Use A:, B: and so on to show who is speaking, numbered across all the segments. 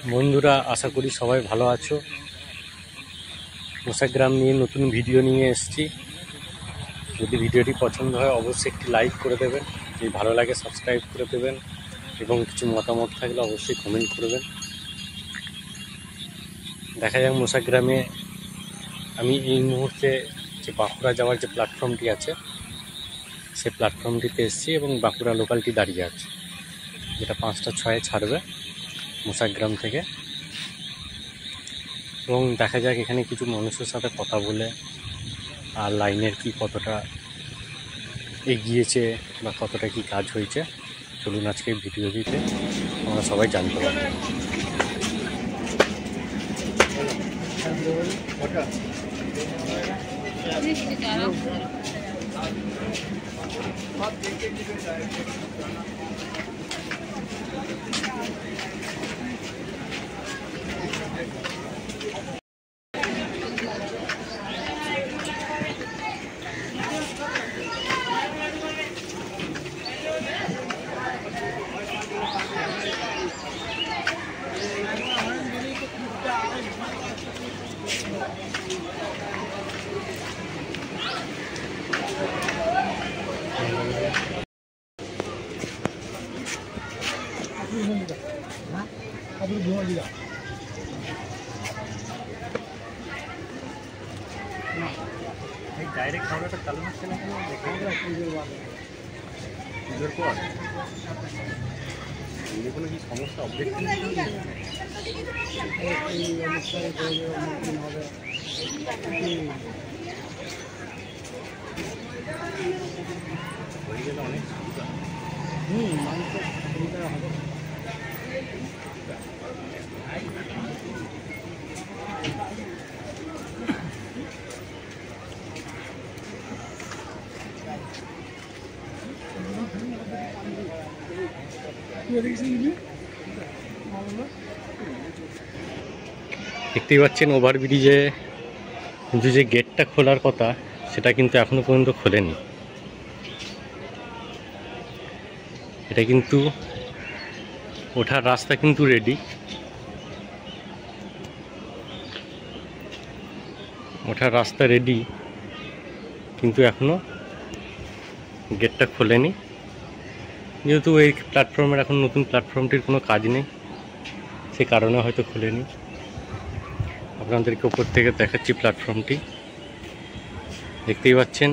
A: বন্ধুরা, আশা করি সবাই ভালো আছো। মোসাগ্রাম নিয়ে নতুন ভিডিও নিয়ে এসেছি। যদি ভিডিওটি পছন্দ হয় অবশ্যই একটি লাইক করে দেবেন, যদি ভালো লাগে সাবস্ক্রাইব করে দেবেন এবং কিছু মতামত থাকলে অবশ্যই কমেন্ট করবেন। দেখা যাক মোসাগ্রামে আমি এই মুহূর্তে যে বাঁকুড়া যাওয়ার যে প্ল্যাটফর্মটি আছে সেই প্ল্যাটফর্মটিতে এসেছি এবং বাঁকুড়া লোকালটি দাঁড়িয়ে আছে, যেটা 5টা 6-এ ছাড়বে মোসাগ্রাম থেকে। এবং দেখা যাক এখানে কিছু মানুষের সাথে কথা বলে আর লাইনের কি কতটা এগিয়েছে বা কতটা কি কাজ হয়েছে, চলুন আজকে ভিডিওটিতে আমরা সবাই জানতে পারবো। ডাইরেক্ট খাওয়াটা চালু হচ্ছে না কেন? পুজোর পর কোনো কি সমস্যা আপডেট হয়ে গেলে অনেক সুবিধা। মানুষের সুবিধা হবে। দেখতেই পাচ্ছেন ওভারব্রিজে কিন্তু যে গেটটা খোলার কথা সেটা কিন্তু এখনো পর্যন্ত খোলেনি। এটা কিন্তু ওঠার রাস্তা কিন্তু রেডি, ওঠার রাস্তা রেডি, কিন্তু এখনো গেটটা খোলেনি। যেহেতু এই প্ল্যাটফর্মের এখন নতুন প্ল্যাটফর্মটির কোনো কাজ নেই, সে কারণে হয়তো খোলেনি। আপনাদেরকে উপর থেকে দেখাচ্ছি প্ল্যাটফর্মটি। দেখতেই পাচ্ছেন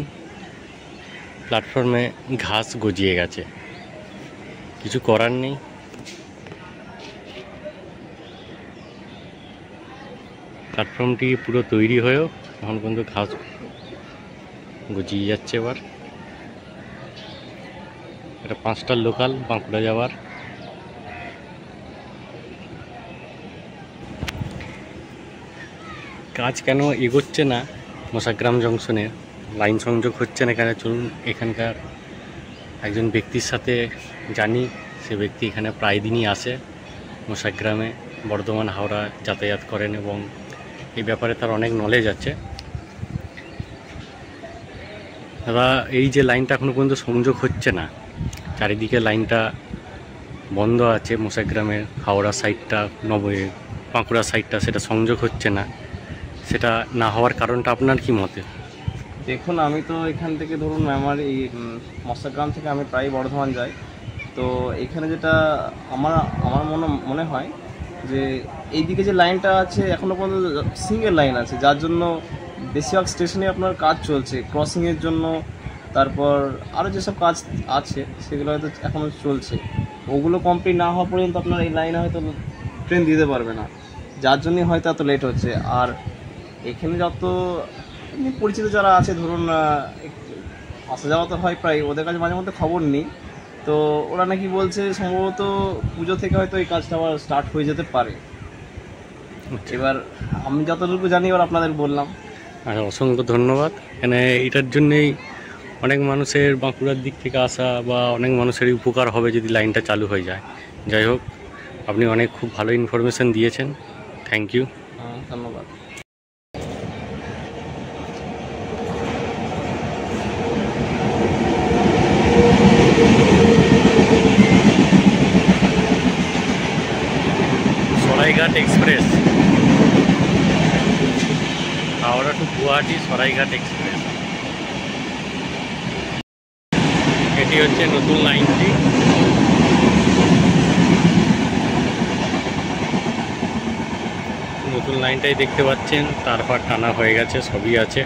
A: প্ল্যাটফর্মে ঘাস গজিয়ে গেছে, কিছু করার নেই। প্ল্যাটফর্মটি পুরো তৈরি হয়েও এখন পর্যন্ত ঘাস গজিয়ে যাচ্ছে। এবার এটা 5টার লোকাল বাঁকুড়া যাওয়ার। কাজ কেন এগোচ্ছে না মোসাগ্রাম জংশনে, লাইন সংযোগ হচ্ছে না কেন, চলুন এখানকার একজন ব্যক্তির সাথে জানি। সে ব্যক্তি এখানে প্রায় দিনই আসে, মোসাগ্রামে বর্ধমান হাওড়া যাতায়াত করেন এবং এই ব্যাপারে তার অনেক নলেজ আছে। দাদা, এই যে লাইনটা এখনো পর্যন্ত সংযোগ হচ্ছে না, চারিদিকে লাইনটা বন্ধ আছে, মোসাগ্রামের হাওড়া সাইডটা বাঁকুড়া সাইডটা সেটা সংযোগ হচ্ছে না, সেটা না হওয়ার কারণটা আপনার কি মতে?
B: দেখুন, আমি তো এখান থেকে ধরুন আমার এই মোসাগ্রাম থেকে আমি প্রায় বর্ধমান যাই। তো এখানে যেটা আমার মনে হয় যে এইদিকে যে লাইনটা আছে এখনও পর্যন্ত সিঙ্গেল লাইন আছে, যার জন্য বেশিরভাগ স্টেশনে আপনার কাজ চলছে ক্রসিংয়ের জন্য। তারপর আরও যেসব কাজ আছে সেগুলো হয়তো এখনও চলছে, ওগুলো কমপ্লিট না হওয়া পর্যন্ত আপনার এই লাইনে হয়তো ট্রেন দিতে পারবে না, যার জন্যই হয়তো এত লেট হচ্ছে। আর এখানে যত পরিচিত যারা আছে ধরুন আসা যাওয়া তো হয় প্রায়, ওদের কাছে মাঝে মধ্যে খবর নিই। তো ওরা নাকি বলছে সম্ভবত পুজো থেকে হয়তো এই কাজটা আবার স্টার্ট হয়ে যেতে পারে। এবার আমি যতটুকু জানি এবার আপনাদের বললাম।
A: আচ্ছা, অসংখ্য ধন্যবাদ। এখানে এটার জন্যেই অনেক মানুষের বাঁকুড়ার দিক থেকে আসা বা অনেক মানুষেরই উপকার হবে যদি লাইনটা চালু হয়ে যায়। যাই হোক, আপনি অনেক খুব ভালো ইনফরমেশান দিয়েছেন, থ্যাংক ইউ।
B: ধন্যবাদ।
A: Saraighat express, Howrah to Guwahati Saraighat express. এটি হচ্ছে নতুন লাইনটি। নতুন লাইনটাই দেখতে পাচ্ছেন, তারপর টানা হয়ে গেছে, সবই আছে।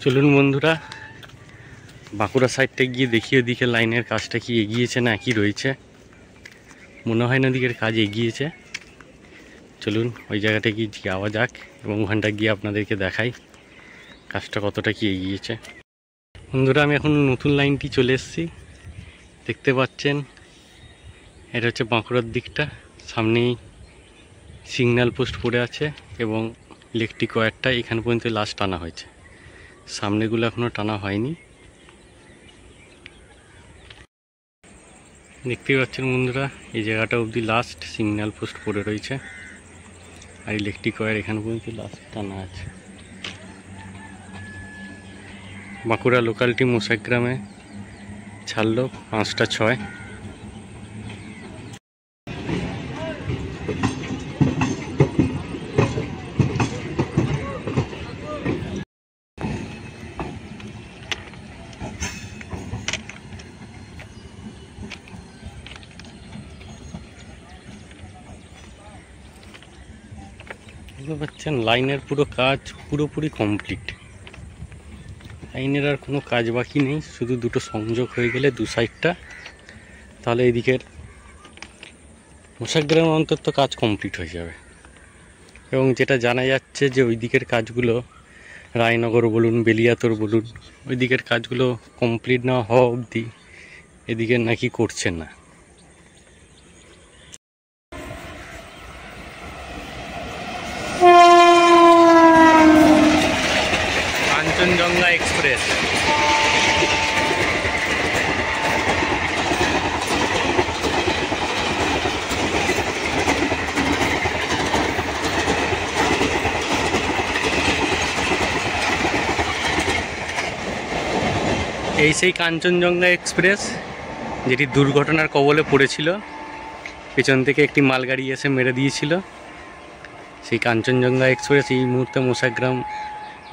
A: চলুন বন্ধুরা, বাঁকুড়া সাইডটা গিয়ে দেখি ওদিকে লাইনের কাজটা কি এগিয়েছে না কি রয়েছে। মনে হয় না ওদিকের কাজ এগিয়েছে। চলুন ওই জায়গাটা গিয়ে যাওয়া যাক এবং ওখানটা গিয়ে আপনাদেরকে দেখাই কাজটা কতটা কি এগিয়েছে। বন্ধুরা, আমি এখন নতুন লাইনটি চলে এসেছি। দেখতে পাচ্ছেন এটা হচ্ছে বাঁকুড়ার দিকটা। সামনেই সিগন্যাল পোস্ট পড়ে আছে এবং ইলেকট্রিক ওয়্যারটা এখান পর্যন্ত লাস্ট টানা হয়েছে, সামনেগুলো এখনও টানা হয়নি। দেখতেই পাচ্ছেন বন্ধুরা, এই জায়গাটা অবধি লাস্ট সিগন্যাল পোস্ট পড়ে রয়েছে আর ইলেকট্রিক ওয়্যার এখান পর্যন্ত লাস্ট টানা আছে। বাঁকুড়া লোকালটি মোসাগ্রামে ছাড়লো 5টা 6। বুঝতে পারছেন, লাইনের পুরো কাজ পুরোপুরি কমপ্লিট। লাইনের আর কোনো কাজ বাকি নেই, শুধু দুটো সংযোগ হয়ে গেলে দু সাইডটা, তাহলে এদিকের মোসাগ্রাম অন্তত কাজ কমপ্লিট হয়ে যাবে। এবং যেটা জানা যাচ্ছে যে ওই দিকের কাজগুলো, রায়নগর বলুন, বেলিয়াতর বলুন, ওই দিকের কাজগুলো কমপ্লিট না হওয়া অবধি এদিকের নাকি করছেন না। কাঞ্চনজঙ্ঘা এক্সপ্রেস। এই সেই কাঞ্চনজঙ্ঘা এক্সপ্রেস যেটি দুর্ঘটনার কবলে পড়েছিল, পেছন থেকে একটি মালগাড়ি এসে মেরে দিয়েছিল। সেই কাঞ্চনজঙ্ঘা এক্সপ্রেস এই মুহূর্তে মোসাগ্রাম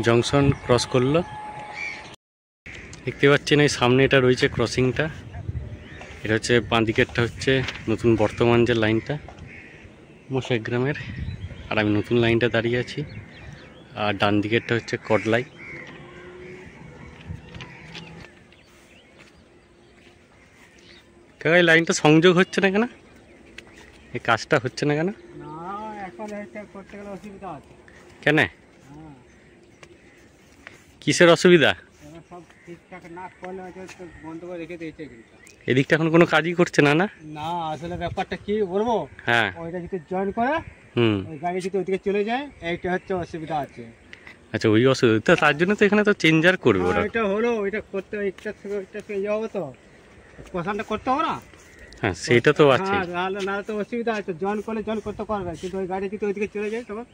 A: জংশন ক্রস করলো। দেখতে পাচ্ছেন এই সামনে এটা রয়েছে ক্রসিংটা। এটা হচ্ছে বাঁ দিকেরটা হচ্ছে নতুন বর্তমান যে লাইনটা মোসাগ্রামের, আর আমি নতুন লাইনটা দাঁড়িয়ে আছি। আর ডান দিকেরটা হচ্ছে কডলাই। এই লাইনটা সংযোগ হচ্ছে না কেন? এই কাজটা হচ্ছে না কেন? কেন? কিসের অসুবিধা? এদিকটা এখন কোনো কাজই করছে না। না
C: না, আসলে ব্যাপারটা কি বলবো,
A: হ্যাঁ,
C: ওইটা যদি জয়েন করে ওই গাড়ি যদি ওইদিকে চলে যায়, এইটা হচ্ছে অসুবিধা আছে।
A: আচ্ছা, ওই অসুবিধা, তার জন্য তো এখানে তো চেঞ্জার করবে ওরা।
C: এটা হলো, ওইটা করতে ওইটা থেকে ওইটা থেকে যাবো তো কোশানটা করতে হবে না।
A: হ্যাঁ, সেটা তো আছে।
C: না তো অসুবিধা আছে, জয়েন করলে জয়েন করতে পারবে, কিন্তু ওই গাড়ি যদি ওইদিকে চলে যায় তখন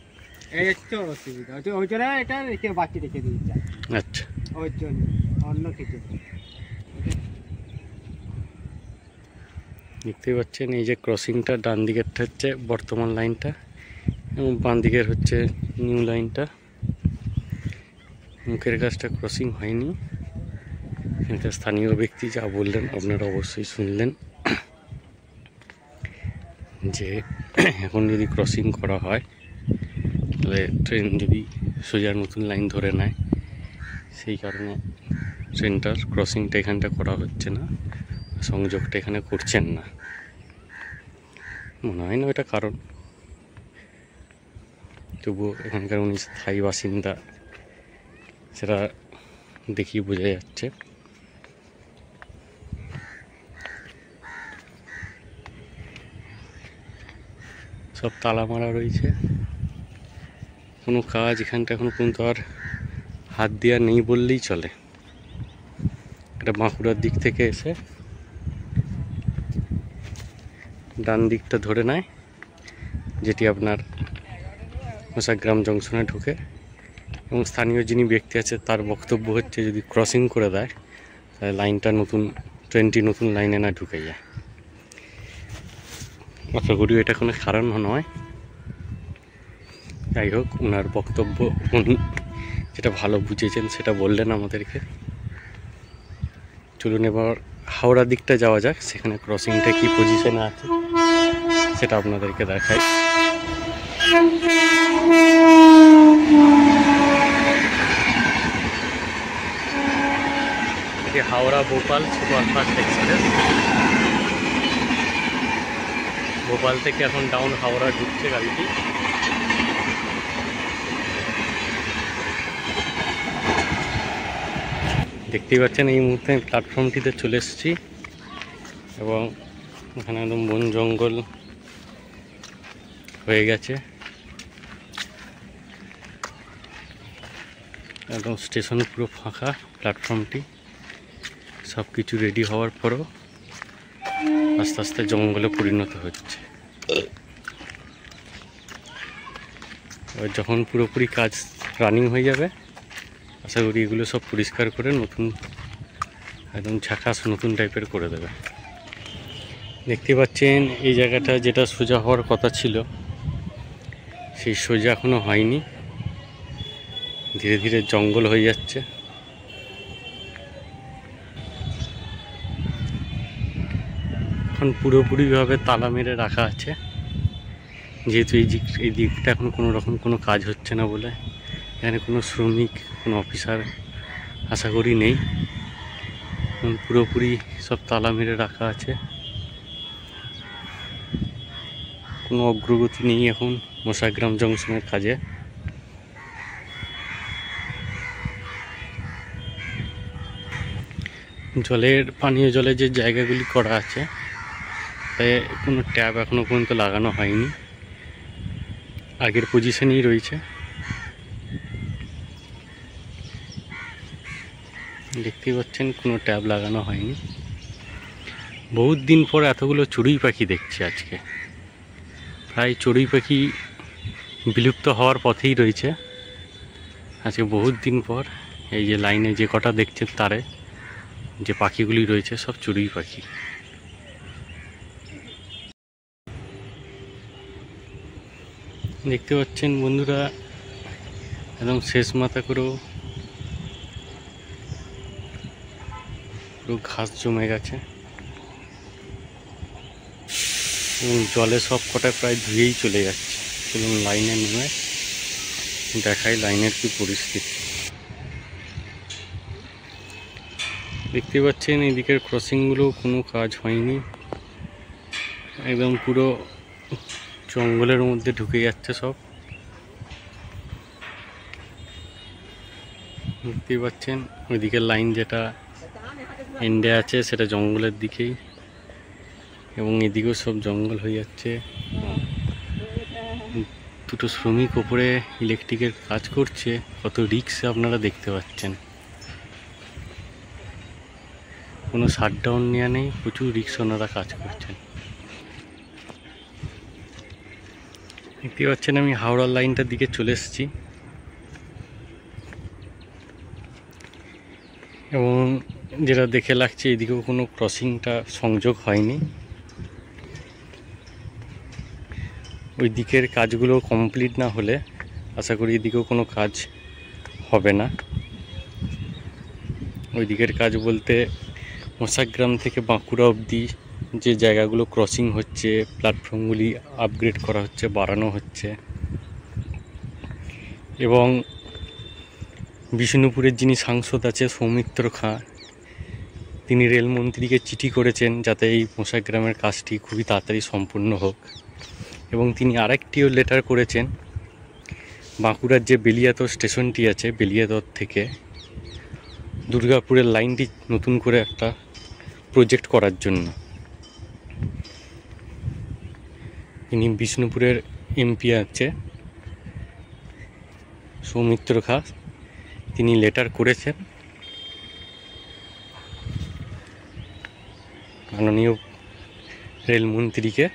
C: এই হচ্ছে অসুবিধা। ওই জন্য এটা রেখে বাকি রেখে দিয়েছে।
A: আচ্ছা,
C: ওই জন্য অন্য কিছু।
A: দেখতেই পাচ্ছেন এই যে ক্রসিংটা, ডান দিকেরটা হচ্ছে বর্তমান লাইনটা এবং বাম দিকের হচ্ছে নিউ লাইনটা। মুখের কাজটা ক্রসিং হয়নি। এখানকার স্থানীয় ব্যক্তি যা বললেন আপনারা অবশ্যই শুনলেন, যে এখন যদি ক্রসিং করা হয় তাহলে ট্রেন যদি সোজা নতুন লাইন ধরে নেয়, সেই কারণে ট্রেনটার ক্রসিংটা এখানটা করা হচ্ছে না। সংযোগটা এখানে করছেন না। মনে হয় না এটা কারণ, তবুও এখানকার উনি স্থায়ী বাসিন্দা সেটা দেখেই বোঝা যাচ্ছে। সব তালা মারা রয়েছে, কোনো কাজ এখানটা এখন পর্যন্ত আর হাত দেওয়া নেই বললেই চলে। এটা বাঁকুড়ার দিক থেকে এসে ডান দিকটা ধরে নেয়, যেটি আপনার মোসাগ্রাম জংশনে ঢুকে, এবং স্থানীয় যিনি ব্যক্তি আছে তার বক্তব্য হচ্ছে যদি ক্রসিং করে দেয় তাহলে লাইনটা নতুন ট্রেনটি নতুন লাইনে না ঢুকে যায়। আশা করি এটা কোনো কারণ নয়। যাই হোক, ওনার বক্তব্য উনি যেটা ভালো বুঝেছেন সেটা বললেন আমাদেরকে। চলুন এবার হাওড়া দিকটা যাওয়া যাক, সেখানে ক্রসিংটা কি পজিশনে আছে সেটা আপনাদেরকে দেখাই। এটি হাওড়া ভোপাল সুপারফাস্ট এক্সপ্রেস। ভোপাল থেকে এখন ডাউন হাওড়া ঢুকছে গাড়িটি। দেখতেই পাচ্ছেন এই মুহূর্তে আমি প্ল্যাটফর্মটিতে চলে এসেছি, এবং এখানে একদম বন জঙ্গল হয়ে গেছে। একদম স্টেশন পুরো ফাঁকা, প্ল্যাটফর্মটি সব কিছু রেডি হওয়ার পরও আস্তে আস্তে জঙ্গলে পরিণত হচ্ছে। এবার যখন পুরোপুরি কাজ রানিং হয়ে যাবে, আশা করি এগুলো সব পরিষ্কার করে নতুন একদম ঝাঁকাস নতুন টাইপের করে দেবে। দেখতে পাচ্ছেন এই জায়গাটা যেটা সোজা হওয়ার কথা ছিল সেই সোজা এখনো হয়নি, ধীরে ধীরে জঙ্গল হয়ে যাচ্ছে। এখন পুরোপুরিভাবে তালা মেরে রাখা আছে, যেহেতু এই দিকটা এখন কোনো রকম কোনো কাজ হচ্ছে না বলে এখানে কোনো শ্রমিক কোনো অফিসার আশা করি নেই। পুরোপুরি সব তালা মেরে রাখা আছে, কোনো অগ্রগতি নেই এখন মোসাগ্রাম জংশনের কাজে। পানীয় জলের যে জায়গাগুলি করা আছে তাই কোনো ট্যাপ এখনো পর্যন্ত লাগানো হয়নি, আগের পজিশনেই রয়েছে। দেখতেই পাচ্ছেন কোনো ট্যাব লাগানো হয়নি। বহুত দিন পর এতগুলো চড়ুই পাখি দেখছি আজকে। প্রায় চড়ুই পাখি বিলুপ্ত হওয়ার পথেই রয়েছে আজকে বহুত দিন পর। এই যে লাইনে যে কটা দেখছেন তারে যে পাখিগুলি রয়েছে সব চড়ুই পাখি। দেখতে পাচ্ছেন বন্ধুরা, একদম শেষ মাথা করেও পুরো ঘাস জমে গেছে, এবং জলে সব কটা প্রায় ধুয়েই চলে যাচ্ছে। এবং লাইনে নেমে দেখাই লাইনের কি পরিস্থিতি। দেখতে পাচ্ছেন এদিকের ক্রসিংগুলো কোনো কাজ হয়নি, একদম পুরো জঙ্গলের মধ্যে ঢুকে যাচ্ছে সব। দেখতেই পাচ্ছেন ওইদিকের লাইন যেটা এন্ডে আছে সেটা জঙ্গলের দিকেই, এবং এদিকেও সব জঙ্গল হয়ে যাচ্ছে। দুটো শ্রমিক ওপরে ইলেকট্রিকের কাজ করছে, কত রিস্ক আপনারা দেখতে পাচ্ছেন। কোনো শাটডাউন নেওয়া নেই, প্রচুর রিস্ক ওনারা কাজ করছেন। দেখতে পাচ্ছেন আমি হাওড়ার লাইনটার দিকে চলে এসেছি, এবং যেটা দেখে লাগছে এদিকেও কোনো ক্রসিংটা সংযোগ হয়নি। ওই দিকের কাজগুলো কমপ্লিট না হলে আশা করি এদিকেও কোনো কাজ হবে না। ওই দিকের কাজ বলতে মোসাগ্রাম থেকে বাঁকুড়া অবধি যে জায়গাগুলো ক্রসিং হচ্ছে, প্ল্যাটফর্মগুলি আপগ্রেড করা হচ্ছে, বাড়ানো হচ্ছে, এবং বিষ্ণুপুরের যিনি সাংসদ আছে সৌমিত্র খাঁ, তিনি রেলমন্ত্রীকে চিঠি করেছেন যাতে এই মোশাগ্রামের কাজটি খুবই তাড়াতাড়ি সম্পূর্ণ হোক, এবং তিনি আরেকটিও লেটার করেছেন বাঁকুড়ার যে বেলিয়াতর স্টেশনটি আছে, বেলিয়াতর থেকে দুর্গাপুরের লাইনটি নতুন করে একটা প্রজেক্ট করার জন্য। তিনি বিষ্ণুপুরের এমপি আছে সৌমিত্র খা, তিনি লেটার করেছেন মাননীয় রেলমন্ত্রীকে।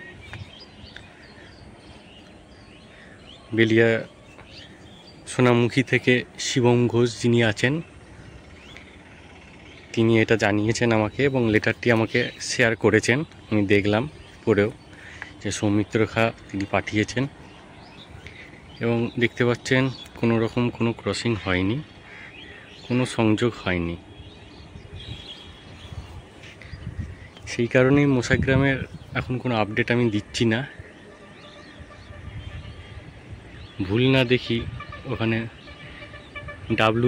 A: বেলিয়া সোনামুখী থেকে শিবম ঘোষ যিনি আছেন তিনি এটা জানিয়েছেন আমাকে, এবং লেটারটি আমাকে শেয়ার করেছেন। আমি দেখলাম পড়েও যে সৌমিত্র খা তিনি পাঠিয়েছেন, এবং দেখতে পাচ্ছেন কোনো রকম কোনো ক্রসিং হয়নি, কোনো সংযোগ হয়নি। সেই কারণেই মোশাগ্রামের এখন কোনো আপডেট আমি দিচ্ছি না। ভুল না দেখি ওখানে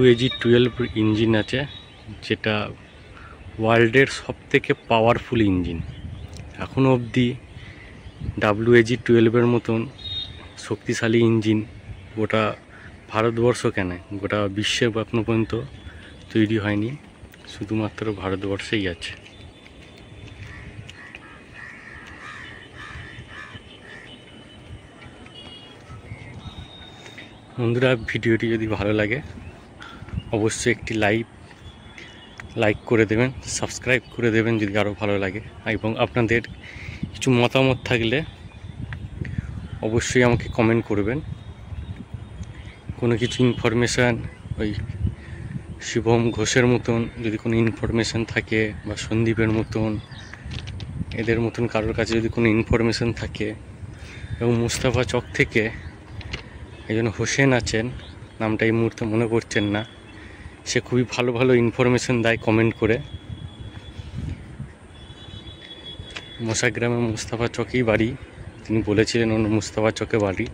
A: WAG-12 ইঞ্জিন আছে, যেটা ওয়ার্ল্ডের সবথেকে পাওয়ারফুল ইঞ্জিন। এখনও অবধি WAG-12 মতন শক্তিশালী ইঞ্জিন গোটা ভারতবর্ষ কেন, গোটা বিশ্বে এখনো পর্যন্ত তৈরি হয়নি, শুধুমাত্র ভারতবর্ষেই আছে। বন্ধুরা, ভিডিওটি যদি ভালো লাগে অবশ্যই একটি লাইক করে দেবেন, সাবস্ক্রাইব করে দেবেন যদি আরও ভালো লাগে, এবং আপনাদের কিছু মতামত থাকলে অবশ্যই আমাকে কমেন্ট করবেন। কোনো কিছু ইনফরমেশান ওই শিবম ঘোষের মতন যদি কোনো ইনফরমেশান থাকে, বা সন্দীপের মতন এদের মতন কারোর কাছে যদি কোনো ইনফরমেশান থাকে, এবং মুস্তাফা চক থেকে একজন হোসেন আছেন, নামটা এই মুহূর্তে মনে পড়ছেন না, সে খুবই ভালো ভালো ইনফরমেশান দেয় কমেন্ট করে। মোশাগ্রামে মুস্তাফা চকেই বাড়ি, তিনি বলেছিলেন অন্য মুস্তাফা চকে বাড়ি,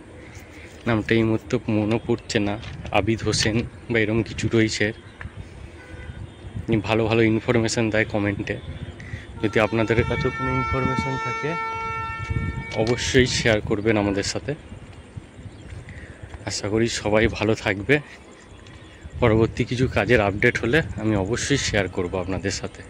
A: নামটা এই মুহূর্তে মনে পড়ছে না, আবিদ হোসেন বা এরকম কিছু রয়েছে। তিনি ভালো ভালো ইনফরমেশান দেয় কমেন্টে। যদি আপনাদের কাছেও কোনো ইনফরমেশান থাকে অবশ্যই শেয়ার করবেন আমাদের সাথে। আশা করি সবাই ভালো থাকবে। পরবর্তী কিছু কাজের আপডেট হলে আমি অবশ্যই শেয়ার করব আপনাদের সাথে।